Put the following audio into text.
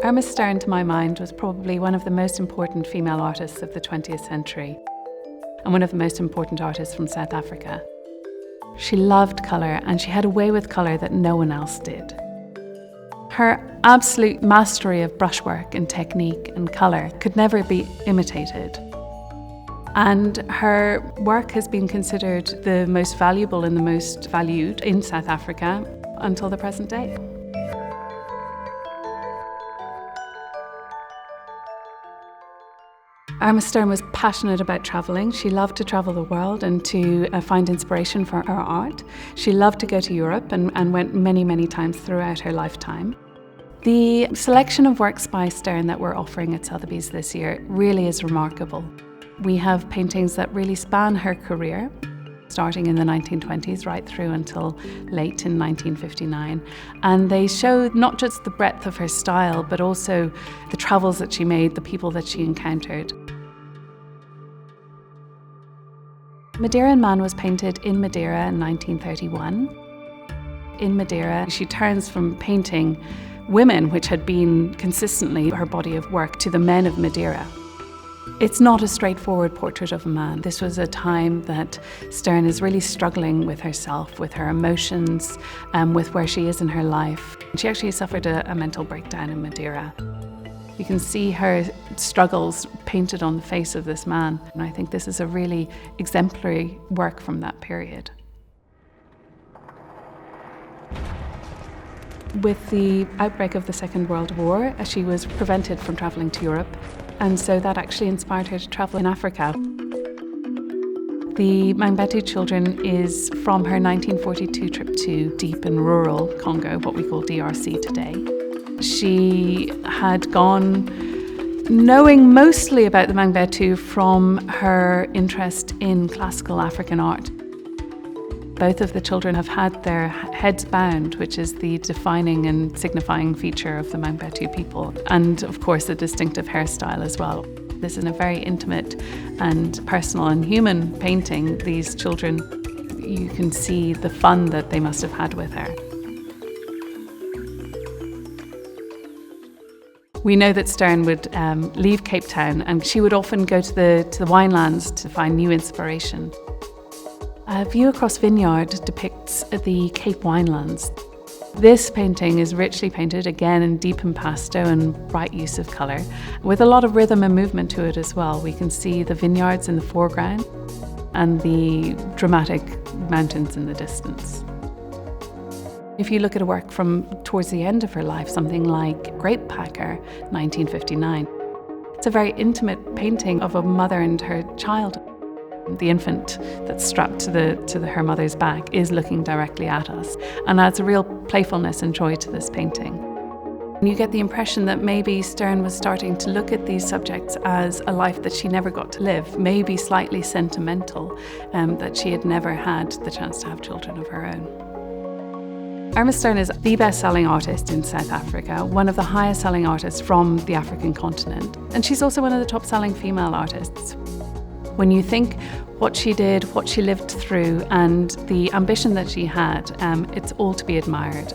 Irma Stern, to my mind, was probably one of the most important female artists of the 20th century and one of the most important artists from South Africa. She loved colour, and she had a way with colour that no one else did. Her absolute mastery of brushwork and technique and colour could never be imitated. And her work has been considered the most valuable and the most valued in South Africa until the present day. Irma Stern was passionate about travelling. She loved to travel the world and to find inspiration for her art. She loved to go to Europe and went many, many times throughout her lifetime. The selection of works by Stern that we're offering at Sotheby's this year really is remarkable. We have paintings that really span her career, starting in the 1920s right through until late in 1959. And they show not just the breadth of her style, but also the travels that she made, the people that she encountered. Madeira Man was painted in Madeira in 1931. In Madeira, she turns from painting women, which had been consistently her body of work, to the men of Madeira. It's not a straightforward portrait of a man. This was a time that Stern is really struggling with herself, with her emotions, with where she is in her life. She actually suffered a mental breakdown in Madeira. You can see her struggles painted on the face of this man, and I think this is a really exemplary work from that period. With the outbreak of the Second World War, she was prevented from travelling to Europe, and so that actually inspired her to travel in Africa. The Mangbetu Children is from her 1942 trip to deep and rural Congo, what we call DRC today. She had gone knowing mostly about the Mangbetu from her interest in classical African art. Both of the children have had their heads bound, which is the defining and signifying feature of the Mangbetu people, and of course a distinctive hairstyle as well. This is a very intimate and personal and human painting. These children, you can see the fun that they must have had with her. We know that Stern would leave Cape Town, and she would often go to the winelands to find new inspiration. A view across Vineyard depicts the Cape winelands. This painting is richly painted, again in deep impasto and bright use of colour, with a lot of rhythm and movement to it as well. We can see the vineyards in the foreground and the dramatic mountains in the distance. If you look at a work from towards the end of her life, something like Grape Packer, 1959, it's a very intimate painting of a mother and her child. The infant that's strapped to her mother's back is looking directly at us, and adds a real playfulness and joy to this painting. You get the impression that maybe Stern was starting to look at these subjects as a life that she never got to live, maybe slightly sentimental, that she had never had the chance to have children of her own. Irma Stern is the best-selling artist in South Africa, one of the highest-selling artists from the African continent, and she's also one of the top-selling female artists. When you think what she did, what she lived through, and the ambition that she had, it's all to be admired.